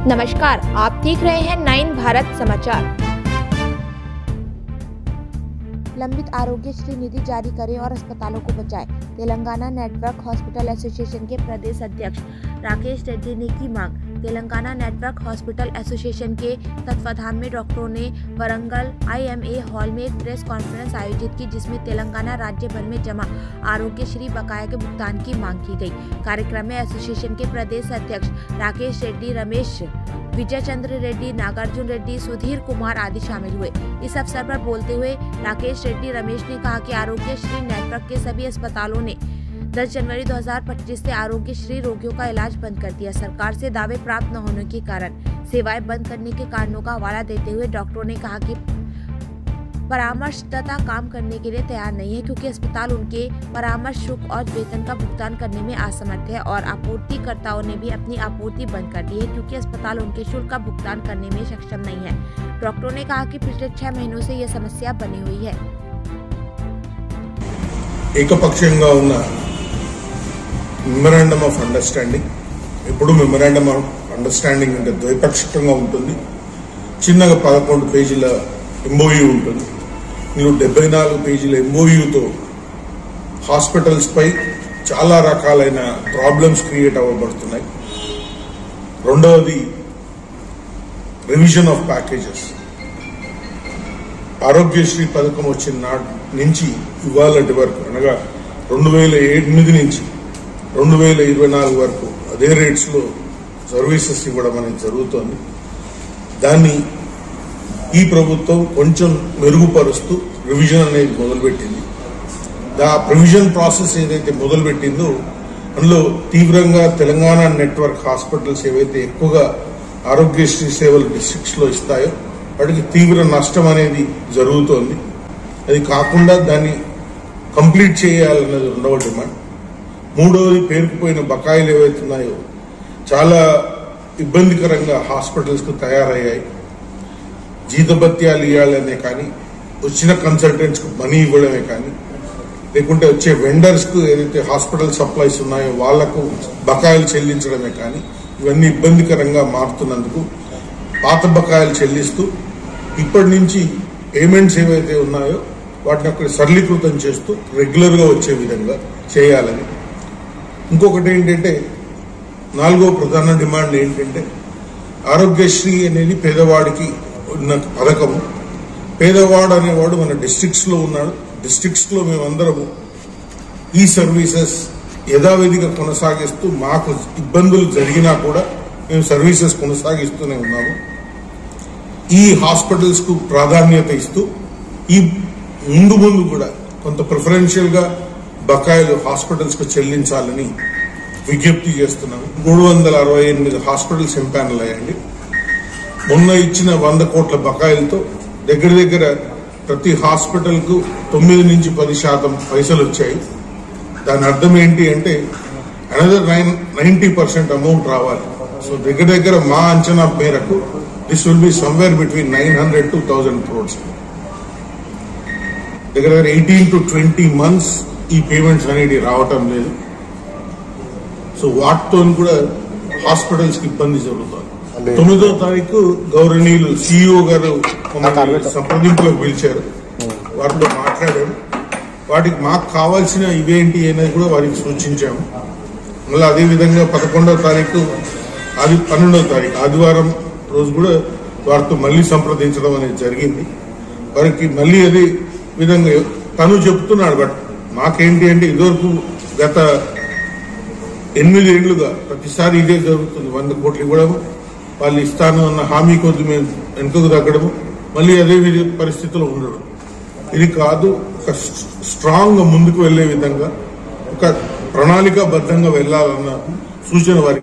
नमस्कार, आप देख रहे हैं 9 भारत समाचार। लंबित आरोग्य श्री निधि जारी करें और अस्पतालों को बचाएं। तेलंगाना नेटवर्क हॉस्पिटल एसोसिएशन के प्रदेश अध्यक्ष राकेश रेड्डी ने की मांग। तेलंगाना नेटवर्क हॉस्पिटल एसोसिएशन के तत्वाधान में डॉक्टरों ने वरंगल IMA हॉल में एक प्रेस कॉन्फ्रेंस आयोजित की, जिसमें तेलंगाना राज्य भर में जमा आरोग्यश्री बकाया के भुगतान की मांग की गई। कार्यक्रम में एसोसिएशन के प्रदेश अध्यक्ष राकेश रेड्डी, रमेश, विजय चंद्र रेड्डी, नागार्जुन रेड्डी, सुधीर कुमार आदि शामिल हुए। इस अवसर पर बोलते हुए राकेश रेड्डी रमेश ने कहा कि आरोग्यश्री नेटवर्क के सभी अस्पतालों ने 10 जनवरी 2025 से आरोग्यश्री रोगियों का इलाज बंद कर दिया। सरकार से दावे प्राप्त न होने के कारण सेवाएं बंद करने के कारणों का हवाला देते हुए डॉक्टरों ने कहा कि परामर्शदाता काम करने के लिए तैयार नहीं है, क्योंकि अस्पताल उनके परामर्श शुल्क और वेतन का भुगतान करने में असमर्थ है, और आपूर्तिकर्ताओं ने भी अपनी आपूर्ति बंद कर दी है, क्योंकि अस्पताल उनके शुल्क का भुगतान करने में सक्षम नहीं है। डॉक्टरों ने कहा कि पिछले 6 महीनों से यह समस्या बनी हुई है। ఏకపక్షంగా ఉన్న మెమరాండమ్ ఆఫ్ అండర్స్టాండింగ్, ఎప్పుడు మెమరాండమ్ ఆఫ్ అండర్స్టాండింగ్ అంటే ద్వైపాక్షికంగా ఉంటుంది. చిన్నగా 11 పేజీల MOU ఉంటుంది. ఇందులో 74 పేజీల MOUతో హాస్పిటల్స్ పై చాలా రకాలైన ప్రాబ్లమ్స్ క్రియేట్ అవ్వబడుతున్నాయి. రెండవది రివిజన్ ఆఫ్ ప్యాకేజెస్. ఆరోగ్యశ్రీ పథకం వచ్చిన నాటి నుంచి ఇవాళటి వరకు, అనగా 2008 నుంచి 2024 వరకు అదే రేట్స్ లో సర్వీసెస్ ఇవ్వడం అనేది జరుగుతోంది. దాన్ని ఈ ప్రభుత్వం కొంచెం మెరుగుపరుస్తూ రివిజన్ అనేది మొదలుపెట్టింది. ఆ ప్రివిజన్ ప్రాసెస్ ఏదైతే మొదలుపెట్టిందో అందులో తీవ్రంగా తెలంగాణ నెట్వర్క్ హాస్పిటల్స్ ఏవైతే ఎక్కువగా ఆరోగ్యశ్రీ సేవలు డిస్ట్రిక్ట్స్ లో ఇస్తాయో వాటికి తీవ్ర నష్టం అనేది జరుగుతోంది. అది కాకుండా దాన్ని కంప్లీట్ చేయాలన్నది రెండవ డిమాండ్. మూడవది పేరుకుపోయిన బకాయిలు ఏవైతున్నాయో చాలా ఇబ్బందికరంగా హాస్పిటల్స్ కు తయారయ్యాయి. జీతభత్యాలు ఇవ్వాలనే కానీ, వచ్చిన కన్సల్టెంట్స్ కు మనీ ఇవ్వడమే కానీ, లేకుంటే వచ్చే వెండర్స్ కు ఏదైతే హాస్పిటల్ సప్లైస్ ఉన్నాయో వాళ్లకు బకాయిలు చెల్లించడమే కానీ, ఇవన్నీ ఇబ్బందికరంగా మారుతున్నందుకు పాత బకాయిలు చెల్లిస్తూ ఇప్పటి నుంచి పేమెంట్స్ ఏవైతే ఉన్నాయో వాటిని అక్కడ సరళీకృతం చేస్తూ రెగ్యులర్ గా వచ్చే విధంగా చేయాలని. ఇంకొకటి ఏంటంటే, 4వ ప్రధాన డిమాండ్ ఏంటంటే, ఆరోగ్యశ్రీ అనేది పేదవాడికి ఉన్న పథకము. పేదవాడు అనేవాడు మన డిస్ట్రిక్ట్స్ లో ఉన్నాడు. డిస్ట్రిక్ట్స్ లో మేమందరము ఈ సర్వీసెస్ యథావిధిగా కొనసాగిస్తూ, మాకు ఇబ్బందులు జరిగినా కూడా మేము సర్వీసెస్ కొనసాగిస్తూనే ఉన్నాము. ఈ హాస్పిటల్స్ కు ప్రాధాన్యత ఇస్తూ ఈ ముందు కూడా కొంత ప్రిఫరెన్షియల్ గా బకాయిలు హాస్పిటల్స్ కు చెల్లించాలని విజ్ఞప్తి చేస్తున్నాము. 368 హాస్పిటల్స్ ఎంపానల్ అయ్యండి. మొన్న ఇచ్చిన 100 కోట్ల బకాయిలతో దగ్గర ప్రతి హాస్పిటల్ కు 9 నుంచి 10% పైసలు వచ్చాయి. దాని అర్థం ఏంటి అంటే అనదర్ 90% అమౌంట్ రావాలి. సో దగ్గర మా అంచనా మేరకు this will be somewhere between 900 to 1000 crores. దగ్గర 18 to 20 months ఈ పేమెంట్స్ అనేది రావటం లేదు. సో వాటితో కూడా హాస్పిటల్స్ కి ఇబ్బంది జరుగుతుంది. 9వ తారీఖు గౌరవనీయులు CEO గారు సంప్రదింపులకు పిలిచారు. వారితో మాట్లాడారు. వాటికి మాకు కావాల్సిన ఇవేంటి అనేది కూడా వారికి సూచించాము. మళ్ళీ అదేవిధంగా 11వ తారీఖు 12వ తారీఖు ఆదివారం రోజు కూడా వారితో మళ్లీ సంప్రదించడం అనేది జరిగింది. వారికి మళ్లీ అదే విధంగా తను చెప్తున్నాడు. బట్ మాకేంటి అంటే, ఇదివరకు గత 8 ఏళ్లుగా ప్రతిసారి ఇదే జరుగుతుంది. 100 కోట్లు ఇవ్వడము, వాళ్ళు ఇస్తాను అన్న హామీ కొద్ది మేము వెనుకకు తగ్గడము, మళ్లీ అదే పరిస్థితిలో ఉండడం. ఇది కాదు. ఒక స్ట్రాంగ్ గా ముందుకు వెళ్లే విధంగా ఒక ప్రణాళికాబద్ధంగా వెళ్లాలన్న సూచన వారికి